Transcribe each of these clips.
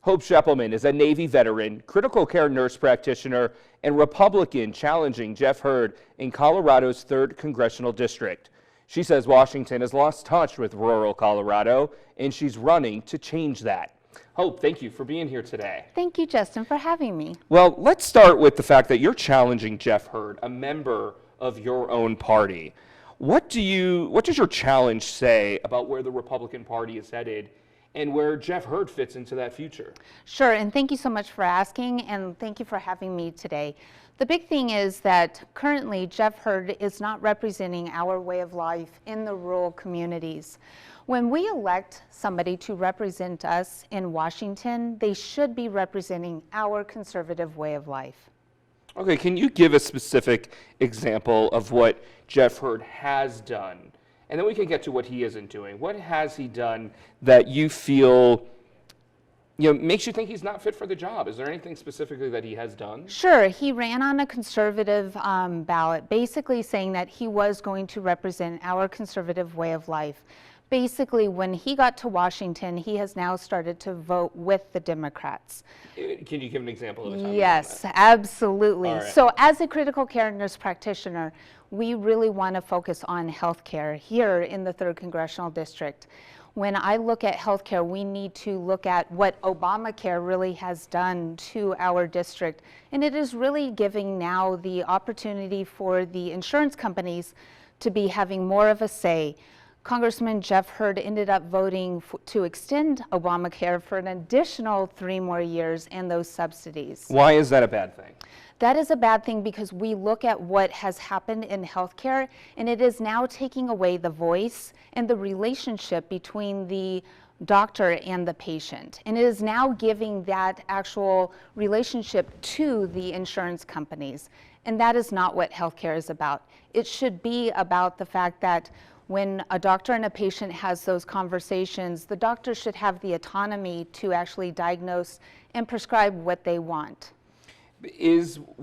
Hope Scheppelman is a Navy veteran, critical care nurse practitioner, and Republican challenging Jeff Hurd in Colorado's 3rd Congressional District. She says Washington has lost touch with rural Colorado, and she's running to change that. Hope, thank you for being here today. Thank you, Justin, for having me. Well, let's start with the fact that you're challenging Jeff Hurd, a member of your own party. What does your challenge say about where the Republican Party is headed and where Jeff Hurd fits into that future? Sure, and thank you so much for asking, and thank you for having me today. The big thing is that currently Jeff Hurd is not representing our way of life in the rural communities. When we elect somebody to represent us in Washington, they should be representing our conservative way of life. Okay, can you give a specific example of what Jeff Hurd has done? And then we can get to what he isn't doing. What has he done that you feel, makes you think he's not fit for the job? Is there anything specifically that he has done? Sure, he ran on a conservative ballot, basically saying that he was going to represent our conservative way of life. Basically, when he got to Washington, he has now started to vote with the Democrats. Can you give an example of a time? Yes, absolutely. All right. So as a critical care nurse practitioner, we really want to focus on healthcare here in the 3rd Congressional District. When I look at healthcare, we need to look at what Obamacare really has done to our district. And it is really giving now the opportunity for the insurance companies to be having more of a say. Congressman Jeff Hurd ended up voting to extend Obamacare for an additional 3 more years and those subsidies. Why is that a bad thing? That is a bad thing because we look at what has happened in healthcare, and it is now taking away the voice and the relationship between the doctor and the patient. And it is now giving that actual relationship to the insurance companies. And that is not what healthcare is about. It should be about the fact that when a doctor and a patient has those conversations, the doctor should have the autonomy to actually diagnose and prescribe what they want.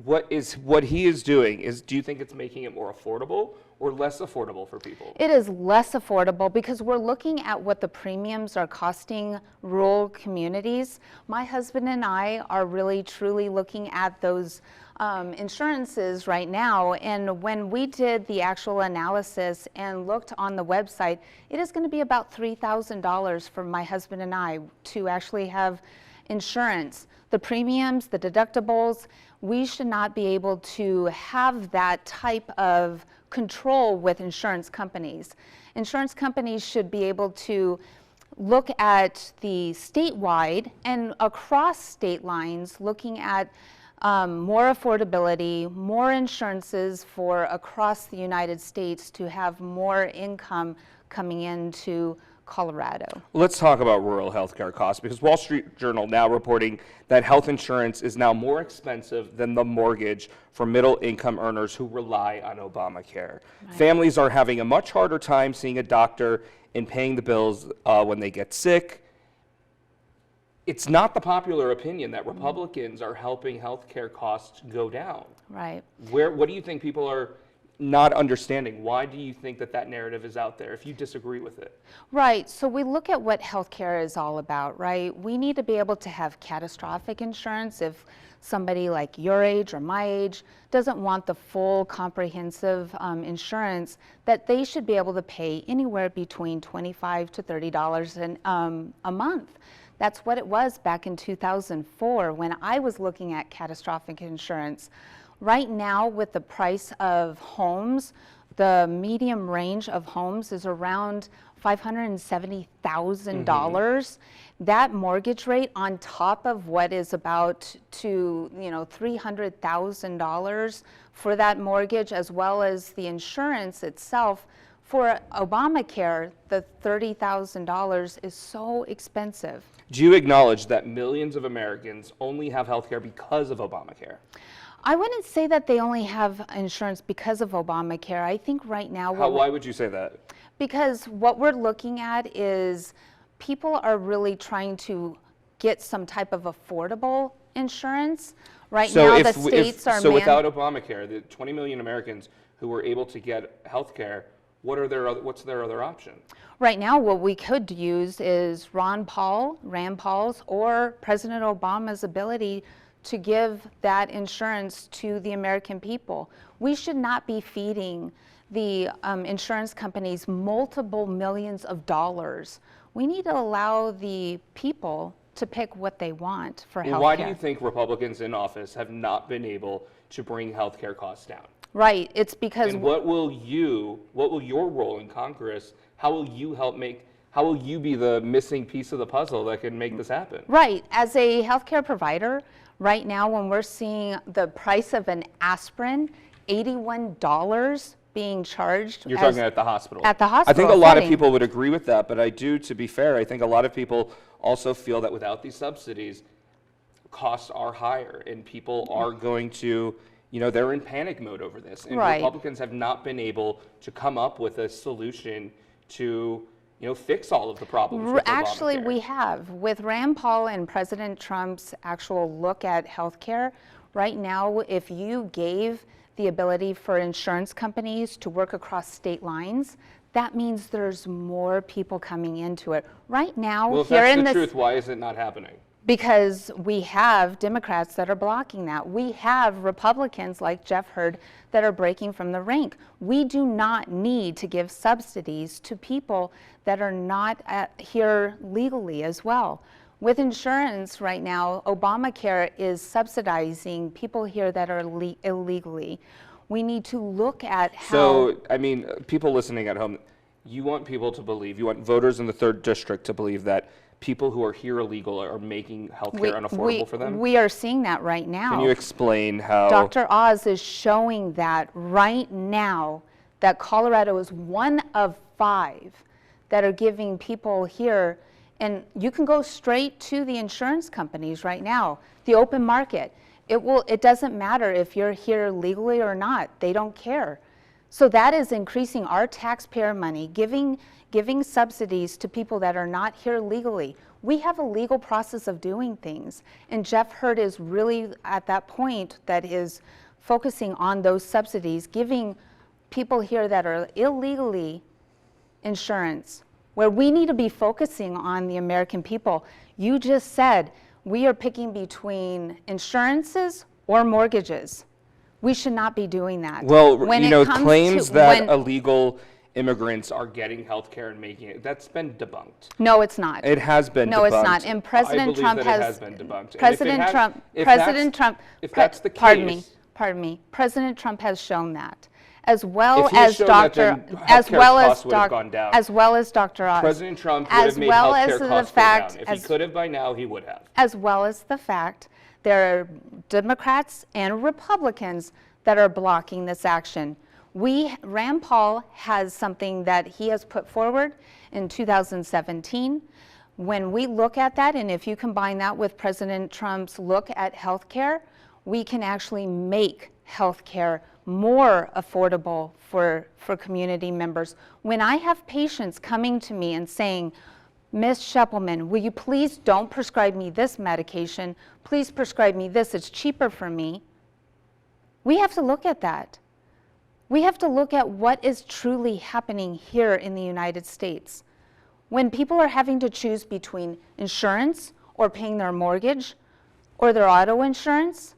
What he is doing, do you think it's making it more affordable or less affordable for people? It is less affordable because we're looking at what the premiums are costing rural communities. My husband and I are really truly looking at those insurances right now, and when we did the actual analysis and looked on the website, it is going to be about $3,000 for my husband and I to actually have insurance. The premiums, the deductibles, we should not be able to have that type of control with insurance companies. Insurance companies should be able to look at the statewide and across state lines, looking at more affordability, more insurances for across the United States to have more income coming into Colorado. Let's talk about rural healthcare costs, because Wall Street Journal now reporting that health insurance is now more expensive than the mortgage for middle income earners who rely on Obamacare. Right. Families are having a much harder time seeing a doctor and paying the bills when they get sick. It's not the popular opinion that Republicans are helping healthcare costs go down. Right. What do you think people are not understanding? Why do you think that narrative is out there if you disagree with it? Right, so we look at what healthcare is all about, right? We need to be able to have catastrophic insurance if somebody like your age or my age doesn't want the full comprehensive insurance, that they should be able to pay anywhere between $25 to $30 a month. That's what it was back in 2004 when I was looking at catastrophic insurance. Right now, with the price of homes, the medium range of homes is around $570,000. That mortgage rate on top of what is about to $300,000 for that mortgage, as well as the insurance itself. For Obamacare, the $30,000 is so expensive. Do you acknowledge that millions of Americans only have health care because of Obamacare? I wouldn't say that they only have insurance because of Obamacare. I think right now... Why would you say that? Because what we're looking at is people are really trying to get some type of affordable insurance. Right now, the states are... So without Obamacare, the 20 million Americans who were able to get health care what's their other option? Right now, what we could use is Rand Paul's, or President Obama's ability to give that insurance to the American people. We should not be feeding the insurance companies multiple millions of dollars. We need to allow the people to pick what they want for health care. Why do you think Republicans in office have not been able to bring healthcare costs down? Right, it's because... And what will your role in Congress, how will you be the missing piece of the puzzle that can make this happen? Right, as a healthcare provider, right now when we're seeing the price of an aspirin, $81 being charged. You're talking at the hospital. At the hospital. I think a lot of people would agree with that, but to be fair, I think a lot of people also feel that without these subsidies, costs are higher and people are going to, they're in panic mode over this. And right. Republicans have not been able to come up with a solution to, fix all of the problems with Actually, Obamacare. we have. With Rand Paul and President Trump's actual look at healthcare, right now, if you gave the ability for insurance companies to work across state lines, that means there's more people coming into it. Right now, well, if here that's in the this, truth, why is it not happening? Because we have Democrats that are blocking that. We have Republicans like Jeff Hurd that are breaking from the rank. We do not need to give subsidies to people that are not here legally as well. With insurance right now, Obamacare is subsidizing people here that are illegally. We need to look at how... So, people listening at home, you want people to believe, you want voters in the 3rd District to believe that people who are here illegal are making healthcare unaffordable for them? We are seeing that right now. Can you explain how? Dr. Oz is showing that right now, that Colorado is one of 5 that are giving people here, and you can go straight to the insurance companies right now, the open market. It doesn't matter if you're here legally or not, they don't care. So that is increasing our taxpayer money, giving subsidies to people that are not here legally. We have a legal process of doing things, and Jeff Hurd is really at that point that is focusing on those subsidies, giving people here that are illegally insurance, where we need to be focusing on the American people. You just said we are picking between insurances or mortgages. We should not be doing that. Well, claims that illegal immigrants are getting health care and making it, that's been debunked. No, it's not. It has been debunked. No, it's not. And President Trump it has been debunked. If that's the case, pardon me. President Trump has shown that, as well as Dr. Oz. President Trump would have made healthcare costs go down. If he could have by now, he would have. As well as the fact there are Democrats and Republicans that are blocking this action. Rand Paul has something that he has put forward in 2017. When we look at that, and if you combine that with President Trump's look at healthcare, we can actually make healthcare more affordable for community members. When I have patients coming to me and saying, Ms. Scheppelman, will you please don't prescribe me this medication, please prescribe me this, it's cheaper for me. We have to look at that. We have to look at what is truly happening here in the United States. When people are having to choose between insurance or paying their mortgage or their auto insurance,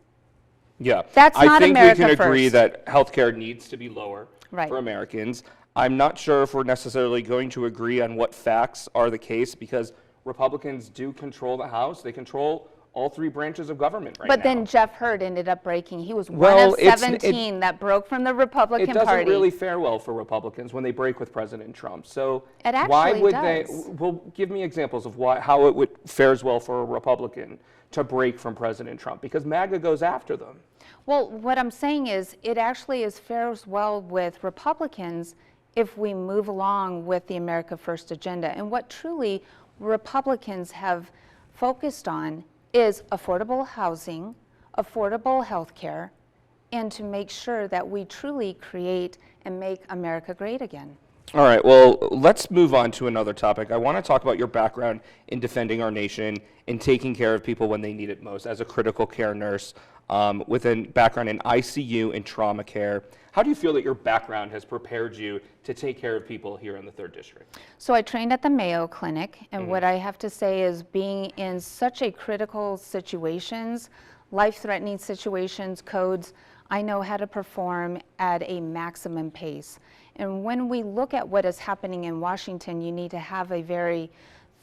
that's not America first. I think we can agree that healthcare needs to be lower for Americans. I'm not sure if we're necessarily going to agree on what facts are the case, because Republicans do control the House. They control all 3 branches of government right now. But then Jeff Hurd ended up breaking. He was one of 17 that broke from the Republican Party. It doesn't really fare well for Republicans when they break with President Trump. So it actually why would does. Well, give me examples of how it fares well for a Republican to break from President Trump, because MAGA goes after them. Well, what I'm saying is it actually fares well with Republicans if we move along with the America First agenda. And what truly Republicans have focused on is affordable housing, affordable health care, and to make sure that we truly create and make America great again. All right, well, let's move on to another topic. I want to talk about your background in defending our nation and taking care of people when they need it most as a critical care nurse with a background in ICU and trauma care. How do you feel that your background has prepared you to take care of people here in the 3rd District? So I trained at the Mayo Clinic, and what I have to say is being in such a critical situations, life-threatening situations, codes, I know how to perform at a maximum pace. And when we look at what is happening in Washington, you need to have a very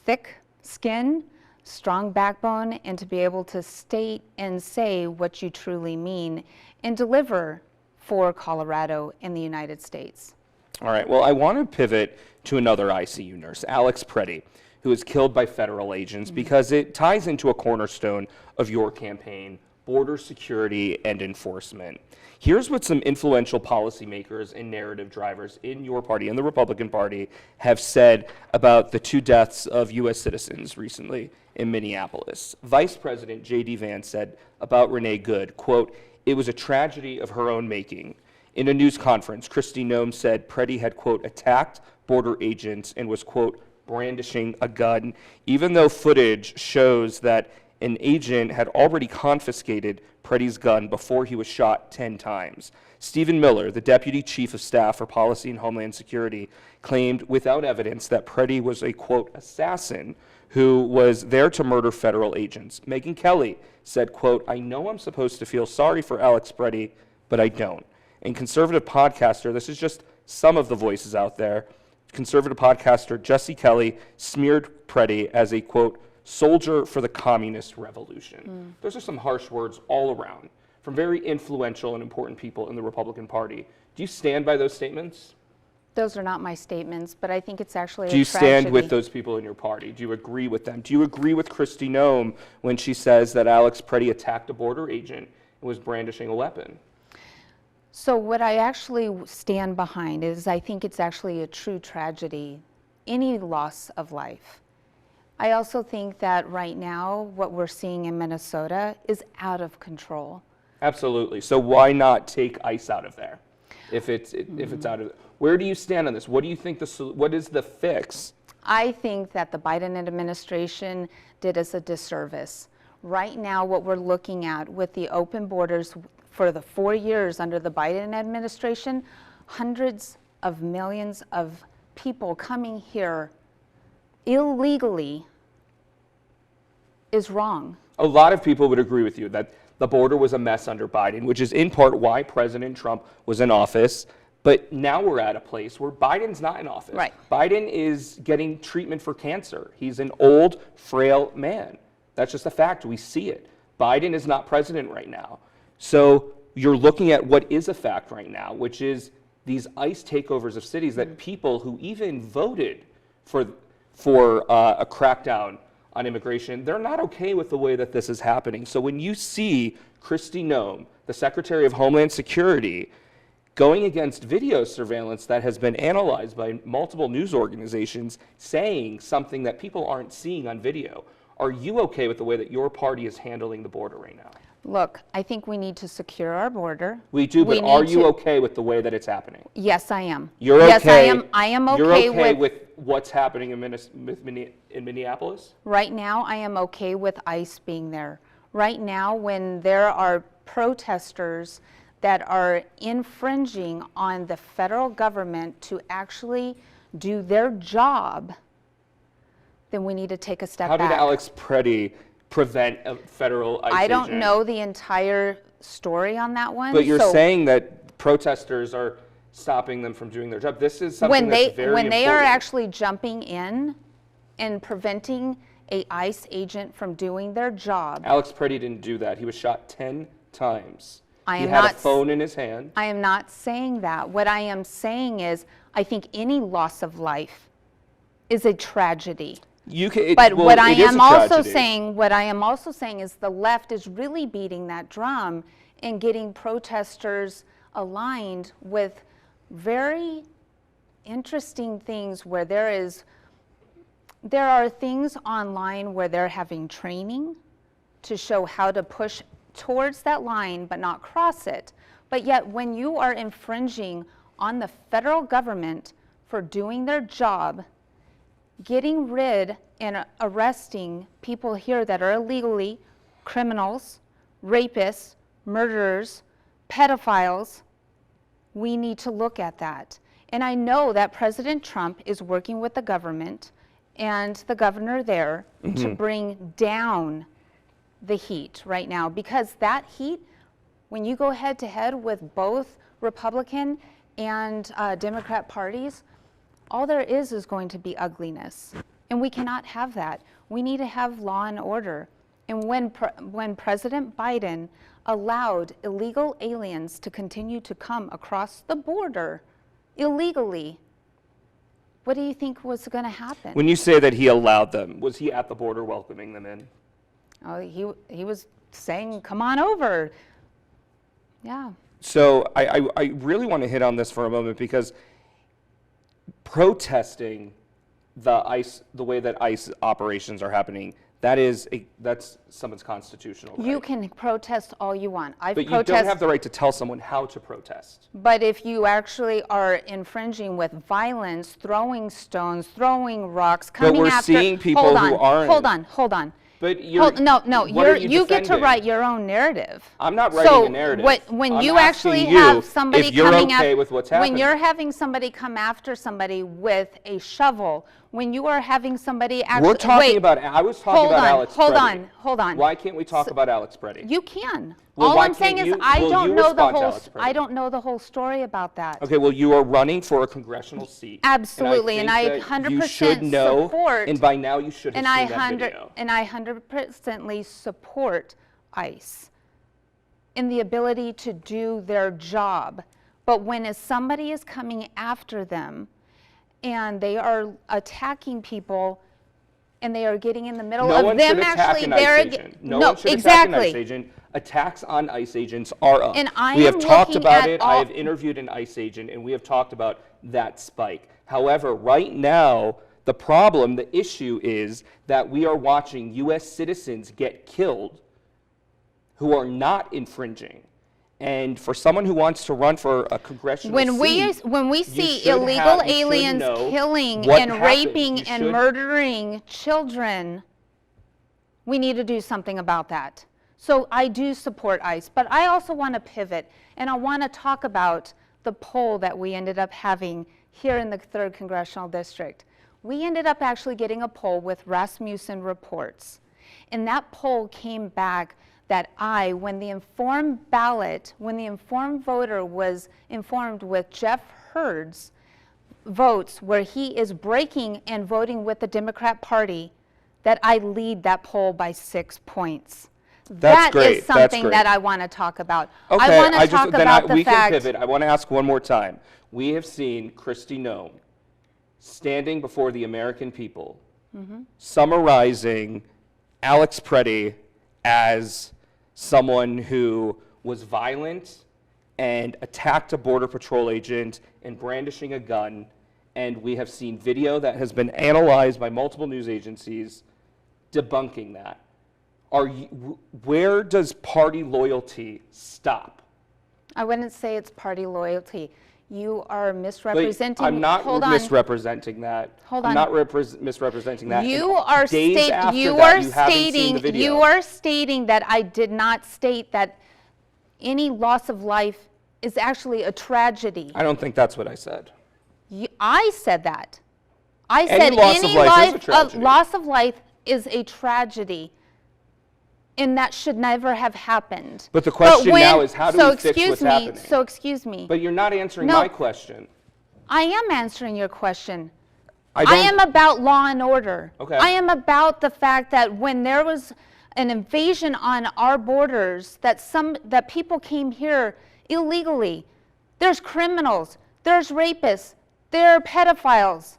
thick skin, strong backbone, and to be able to state and say what you truly mean and deliver for Colorado and the United States. All right, well, I want to pivot to another ICU nurse, Alex Preddy, who was killed by federal agents because it ties into a cornerstone of your campaign, border security and enforcement. Here's what some influential policymakers and narrative drivers in your party, in the Republican Party, have said about the 2 deaths of U.S. citizens recently in Minneapolis. Vice President J.D. Vance said about Renee Good, quote, "It was a tragedy of her own making." In a news conference, Kristi Noem said Preddy had, quote, attacked border agents and was, quote, brandishing a gun, even though footage shows that an agent had already confiscated Preddy's gun before he was shot 10 times. Stephen Miller, the Deputy Chief of Staff for Policy and Homeland Security, claimed without evidence that Preddy was a, quote, assassin who was there to murder federal agents. Megyn Kelly said, quote, "I know I'm supposed to feel sorry for Alex Preddy, but I don't." And conservative podcaster, this is just some of the voices out there, conservative podcaster Jesse Kelly smeared Preddy as a, quote, soldier for the communist revolution. Those are some harsh words all around from very influential and important people in the Republican Party. Do you stand by those statements? Those are not my statements, but I think it's actually Do you a tragedy. stand with those people in your party? Do you agree with them? Do you agree with Kristi Noem when she says that Alex Preddy attacked a border agent and was brandishing a weapon? So what I actually stand behind is I think it's actually a true tragedy, any loss of life. I also think that right now what we're seeing in Minnesota is out of control. Absolutely. So why not take ICE out of there if it's out of? Where do you stand on this? What do you think what is the fix? I think that the Biden administration did us a disservice. Right now, what we're looking at with the open borders for the 4 years under the Biden administration, hundreds of millions of people coming here illegally is wrong. A lot of people would agree with you that the border was a mess under Biden, which is in part why President Trump was in office. But now we're at a place where Biden's not in office. Right. Biden is getting treatment for cancer. He's an old, frail man. That's just a fact. We see it. Biden is not president right now. So you're looking at what is a fact right now, which is these ICE takeovers of cities that people who even voted for a crackdown on immigration, they're not okay with the way that this is happening. So when you see Kristi Noem, the Secretary of Homeland Security, going against video surveillance that has been analyzed by multiple news organizations, saying something that people aren't seeing on video, are you okay with the way that your party is handling the border right now? Look, I think we need to secure our border. We do, but are you okay with the way that it's happening? Yes, I am. You're okay. Yes, I am okay. You're okay with what's happening in Minneapolis? Right now, I am okay with ICE being there. Right now, when there are protesters that are infringing on the federal government to actually do their job, then we need to take a step back. How did Alex Preddy prevent a federal ICE I don't agent? know the entire story on that one. But you're saying that protesters are stopping them from doing their job. This is something that's very when they are important. actually jumping in and preventing a ICE agent from doing their job. Alex Preddy didn't do that. He was shot 10 times. He had a phone in his hand. I am not saying that. What I am saying is I think any loss of life is a tragedy. What I am also saying is the left is really beating that drum and getting protesters aligned with very interesting things where there are things online where they're having training to show how to push towards that line but not cross it. But yet when you are infringing on the federal government for doing their job, getting rid and arresting people here that are illegally criminals, rapists, murderers, pedophiles, we need to look at that. And I know that President Trump is working with the government and the governor there to bring down the heat right now, because that heat, when you go head to head with both Republican and Democrat parties, all there is going to be ugliness. And we cannot have that. We need to have law and order. And when President Biden allowed illegal aliens to continue to come across the border illegally, what do you think was going to happen? When you say that he allowed them, was he at the border welcoming them in? Oh, he was saying, come on over. Yeah. So I really want to hit on this for a moment, because protesting the way that ICE operations are happening, that's someone's constitutional right. You can protest all you want. But you don't have the right to tell someone how to protest. But if you actually are infringing with violence, throwing stones, throwing rocks, coming after... But we're seeing people who aren't... Hold on. But you get to write your own narrative. I'm not writing a narrative. When you actually have somebody coming okay with what's happening. when you're having somebody come after somebody with a shovel, when you are having somebody actually... We're talking about... I was talking about Alex Preddy. Hold on. Why can't we talk about Alex Preddy? You can. Well, all why I'm saying can't is you- I will don't you know the respond to whole Alex Preddy? I don't know the whole story about that. Okay, well, you are running for a congressional seat. Absolutely, and I think that 100% you should know, support. and by now you should have And seen that video. And I 100% support ICE in the ability to do their job. But when somebody is coming after them and they are attacking people and they are getting in the middle No of one them should attack actually, an ICE they're agent. No one should attack an ICE agent. Attacks on ICE agents are up. And I we have am talked looking about at it. all- I have interviewed an ICE agent, and we have talked about that spike. However, right now, the problem, the issue is that we are watching U.S. citizens get killed who are not infringing. And for someone who wants to run for a congressional seat, when we you see should illegal have- you should aliens know killing what and happened. raping You and should- murdering children, we need to do something about that. So I do support ICE, but I also want to pivot, and I want to talk about the poll that we ended up having here in the 3rd Congressional District. We ended up actually getting a poll with Rasmussen Reports, and that poll came back that when the informed voter was informed with Jeff Hurd's votes, where he is breaking and voting with the Democrat Party, that I lead that poll by 6 points. That's great. That is That's something great. that I want to talk about. Okay, I want to talk about the we fact... can pivot. I want to ask one more time. We have seen Kristi Noem standing before the American people, summarizing Alex Preddy as someone who was violent and attacked a Border Patrol agent and brandishing a gun. And we have seen video that has been analyzed by multiple news agencies debunking that. Where does party loyalty stop? I wouldn't say it's party loyalty. You are But misrepresenting... I'm not Hold on. misrepresenting that. Hold I'm on. not misrepresenting that. You And are days after that, you haven't seen the video. you are stating that I did not state that any loss of life is actually a tragedy. I don't think that's what I said. I said that. I Any said loss of any life is a tragedy. loss of life is a tragedy, and that should never have happened. But the question now is, how do we fix what's happening? So excuse me. But you're not answering No. my question. I am answering your question. I I am about law and order. Okay. I am about the fact that when there was an invasion on our borders, that people came here illegally. There's criminals, there's rapists, there are pedophiles.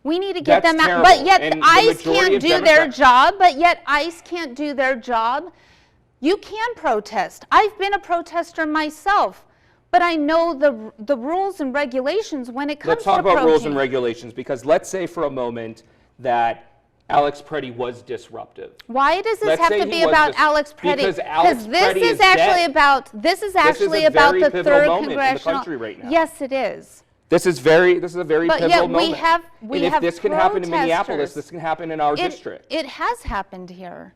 We need to get That's them out. terrible. But yet And the ICE majority can't of do their Democrats- job. But yet ICE can't do their job. You can protest. I've been a protester myself. But I know the rules and regulations when it comes Let's to talk about rules and protesting. regulations, because let's say for a moment that Alex Preddy was disruptive. Why does this Let's have say to he be was about dis- Alex Preddy? because Alex this Preddy is is actually dead. about this is This is actually a about very the pivotal 3rd moment in the congressional. country right now. Yes, it is. This is a very But pivotal yet moment. we and if have this can happen in Minneapolis, protesters. this can happen in our district. It has happened here.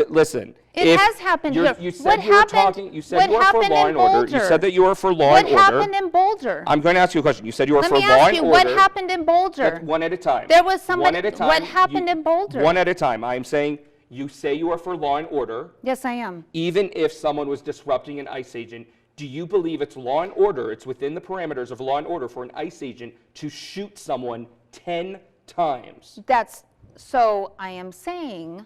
Listen, It has happened here. You said What you were happened- talking. You said what you were for happened law in and order. You Boulder? said that you were for law What and order. happened in Boulder? I'm going to ask you a question. You said you were Let for me law ask and you, order. what happened in Boulder? That's one at a time. There was somebody. One at a time. What happened in Boulder? One at a time. I'm saying you say you are for law and order. Yes, I am. Even if someone was disrupting an ICE agent, do you believe it's law and order, it's within the parameters of law and order for an ICE agent to shoot someone 10 times? So I am saying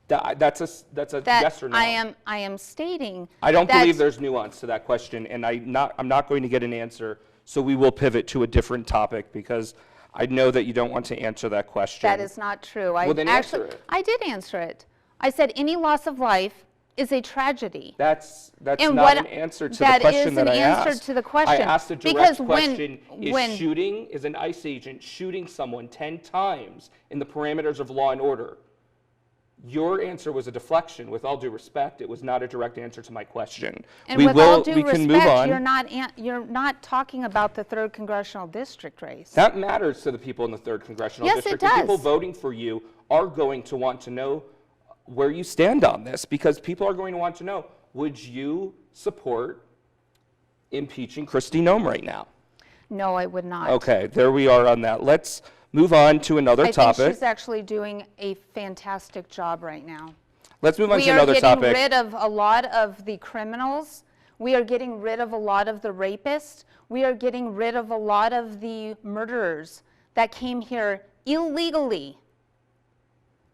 That's a that yes or no? I am stating I don't that believe there's nuance to that question, and I'm not going to get an answer, so we will pivot to a different topic because I know that you don't want to answer that question. that is not true. Well, then answer it. I did answer it. I said any loss of life is a tragedy. That's And not what- an answer to that the question is that an I answer asked. to the question. I asked a direct Because question, when- is an ICE agent shooting someone 10 times in the parameters of law and order? Your answer was a deflection. With all due respect, it was not a direct answer to my question. And with all due we can move respect, on. you're not talking about the 3rd Congressional District race. That matters to the people in the 3rd Congressional Yes, it District. The people does. voting for you are going to want to know where you stand on this because people are going to want to know, would you support impeaching Kristi Noem right now? No, I would not. Okay, there we are on that. Let's move on to another I topic. think she's actually doing a fantastic job right now. Let's move on We to are another getting topic. rid of a lot of the criminals. We are getting rid of a lot of the rapists. We are getting rid of a lot of the murderers that came here illegally.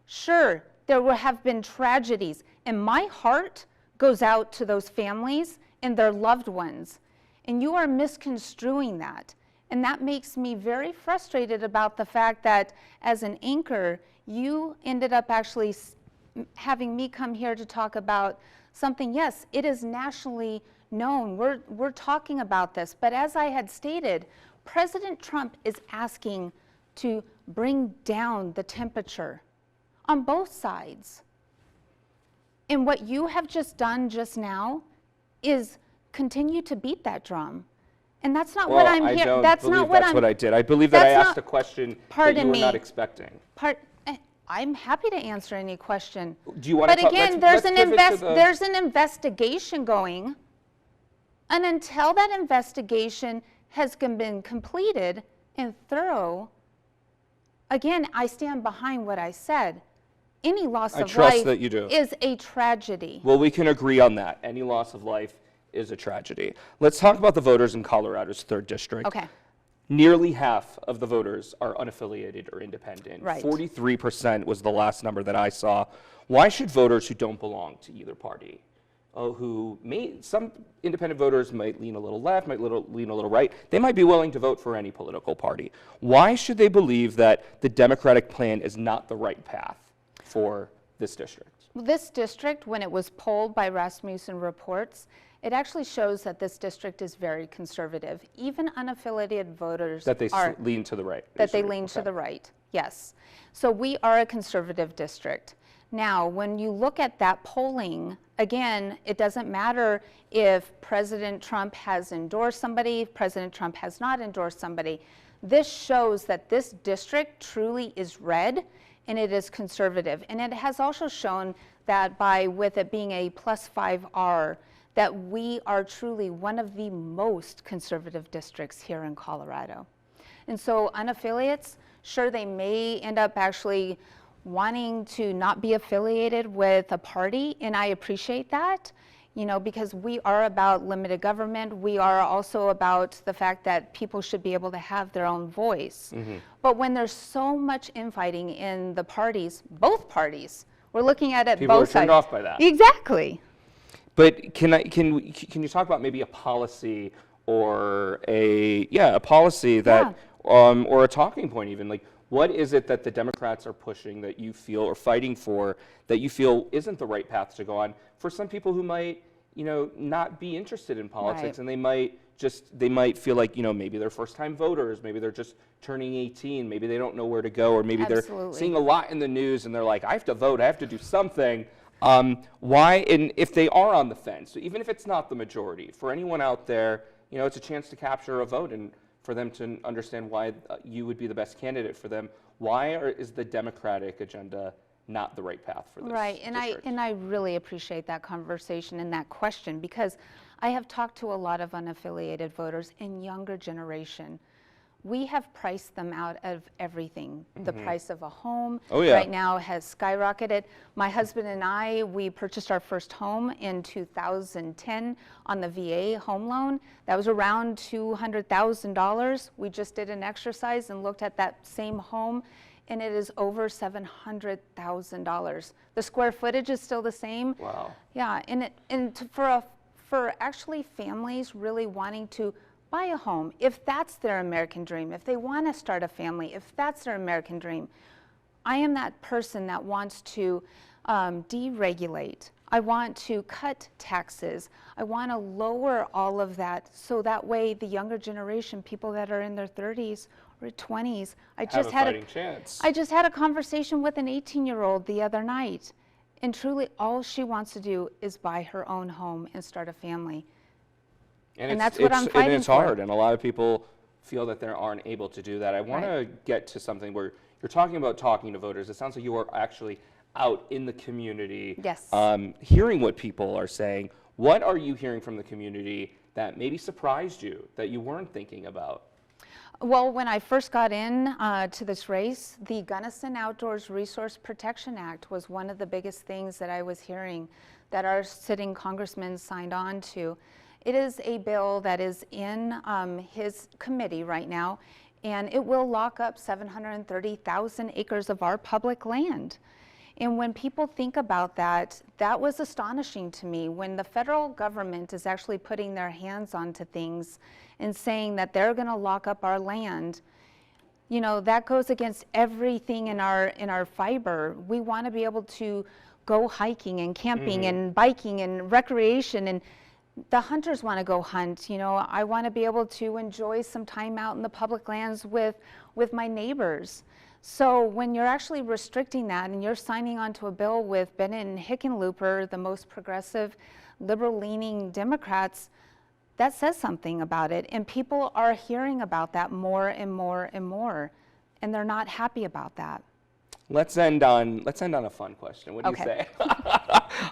Sure, have been tragedies, and my heart goes out to those families and their loved ones. And you are misconstruing that. And that makes me very frustrated about the fact that as an anchor, you ended up actually having me come here to talk about something. Yes, it is nationally known. We're talking about this. But as I had stated, President Trump is asking to bring down the temperature on both sides. And what you have just done just now is continue to beat that drum. And that's not what I'm here. That's not what I did. I believe that I asked a question that you were not expecting. I'm happy to answer any question. Do you want to But talk? again, let's there's an investigation going, and until that investigation has been completed and thorough, again, I stand behind what I said. Any loss of life that you do. is a tragedy. Well, we can agree on that. Any loss of life is a tragedy. Let's talk about the voters in Colorado's 3rd district. Okay. Nearly half of the voters are unaffiliated or independent. Right. 43% was the last number that I saw. Why should voters who don't belong to either party, some independent voters might lean a little left, might lean a little right, they might be willing to vote for any political party. Why should they believe that the Democratic plan is not the right path for this district? This district, when it was polled by Rasmussen Reports, it actually shows that this district is very conservative. Even unaffiliated voters That they lean to the right. That they lean to the right, yes. So we are a conservative district. Now, when you look at that polling, again, it doesn't matter if President Trump has endorsed somebody, if President Trump has not endorsed somebody. This shows that this district truly is red and it is conservative. And it has also shown that with it being a +5R, that we are truly one of the most conservative districts here in Colorado. And so unaffiliates, sure, they may end up actually wanting to not be affiliated with a party, and I appreciate that, because we are about limited government. We are also about the fact that people should be able to have their own voice. Mm-hmm. But when there's so much infighting in the parties, both parties, we're looking at it people both are turned sides. off by that. Exactly. But can you talk about maybe a policy or a policy that or a talking point even, like what is it that the Democrats are pushing that you feel or fighting for that you feel isn't the right path to go on for some people who might not be interested in politics, and they might feel like maybe they're first time voters, maybe they're just turning 18, maybe they don't know where to go, or maybe they're seeing a lot in the news and they're like, I have to vote, I have to do something. Why, and if they are on the fence, so even if it's not the majority, for anyone out there, it's a chance to capture a vote and for them to understand why you would be the best candidate for them. Why is the Democratic agenda not the right path for this Right, district? and I really appreciate that conversation and that question, because I have talked to a lot of unaffiliated voters and younger generation. We have priced them out of everything. The price of a home right now has skyrocketed. My husband and I, we purchased our first home in 2010 on the VA home loan. That was around $200,000. We just did an exercise and looked at that same home, and it is over $700,000. The square footage is still the same. Wow. Yeah, for actually families really wanting to buy a home, if that's their American dream, if they want to start a family, if that's their American dream, I am that person that wants to deregulate. I want to cut taxes. I want to lower all of that, so that way the younger generation, people that are in their 30s or 20s, I just had a conversation with an 18-year-old the other night, and truly all she wants to do is buy her own home and start a family. And that's what I'm fighting for. And it's hard, and a lot of people feel that they aren't able to do that. I want to get to something where you're talking about talking to voters. It sounds like you are actually out in the community, yes, hearing what people are saying. What are you hearing from the community that maybe surprised you, that you weren't thinking about? Well, when I first got in to this race, the Gunnison Outdoors Resource Protection Act was one of the biggest things that I was hearing that our sitting congressman signed on to. It is a bill that is in his committee right now, and it will lock up 730,000 acres of our public land. And when people think about that, that was astonishing to me. When the federal government is actually putting their hands onto things and saying that they're going to lock up our land, you know, that goes against everything in our fiber. We want to be able to go hiking and camping and biking and recreation, and the hunters want to go hunt. You know, I want to be able to enjoy some time out in the public lands with my neighbors. So when you're actually restricting that and you're signing onto a bill with Bennett and Hickenlooper, the most progressive, liberal-leaning Democrats, that says something about it. And people are hearing about that more and more and more, and they're not happy about that. Let's end on a fun question. What do you say?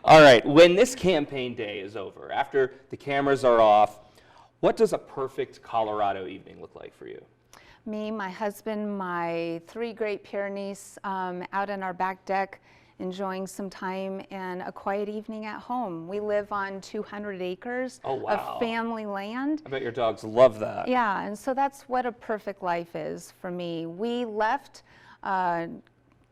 All right. When this campaign day is over, after the cameras are off, what does a perfect Colorado evening look like for you? Me, my husband, my 3 Great Pyrenees out on our back deck, enjoying some time and a quiet evening at home. We live on 200 acres of family land. I bet your dogs love that. Yeah, and so that's what a perfect life is for me. We left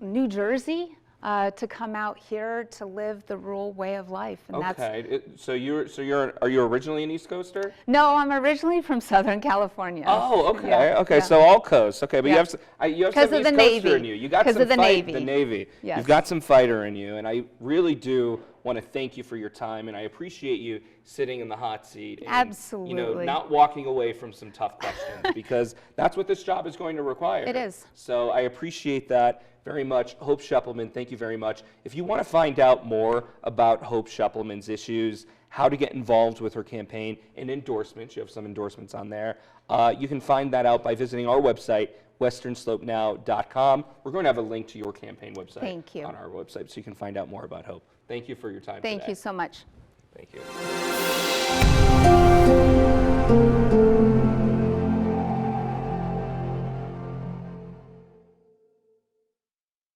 New Jersey to come out here to live the rural way of life. And okay, so are you originally an East Coaster? No, I'm originally from Southern California. Oh, okay, yeah, okay, yeah. So all coast. Okay, but you have some East Coaster Navy. in you. You got some of the fight, Navy. the Navy. Yes. You've got some fighter in you, and I really do want to thank you for your time, and I appreciate you sitting in the hot seat. And, Absolutely. You know, not walking away from some tough questions, because that's what this job is going to require. It is. So I appreciate that very much. Hope Scheppelman, thank you very much. If you want to find out more about Hope Scheppelman's issues, how to get involved with her campaign, and endorsements, you have some endorsements on there, you can find that out by visiting our website, westernslopenow.com. We're going to have a link to your campaign website on our website, so you can find out more about Hope. Thank you for your time today. Thank you so much. Thank you.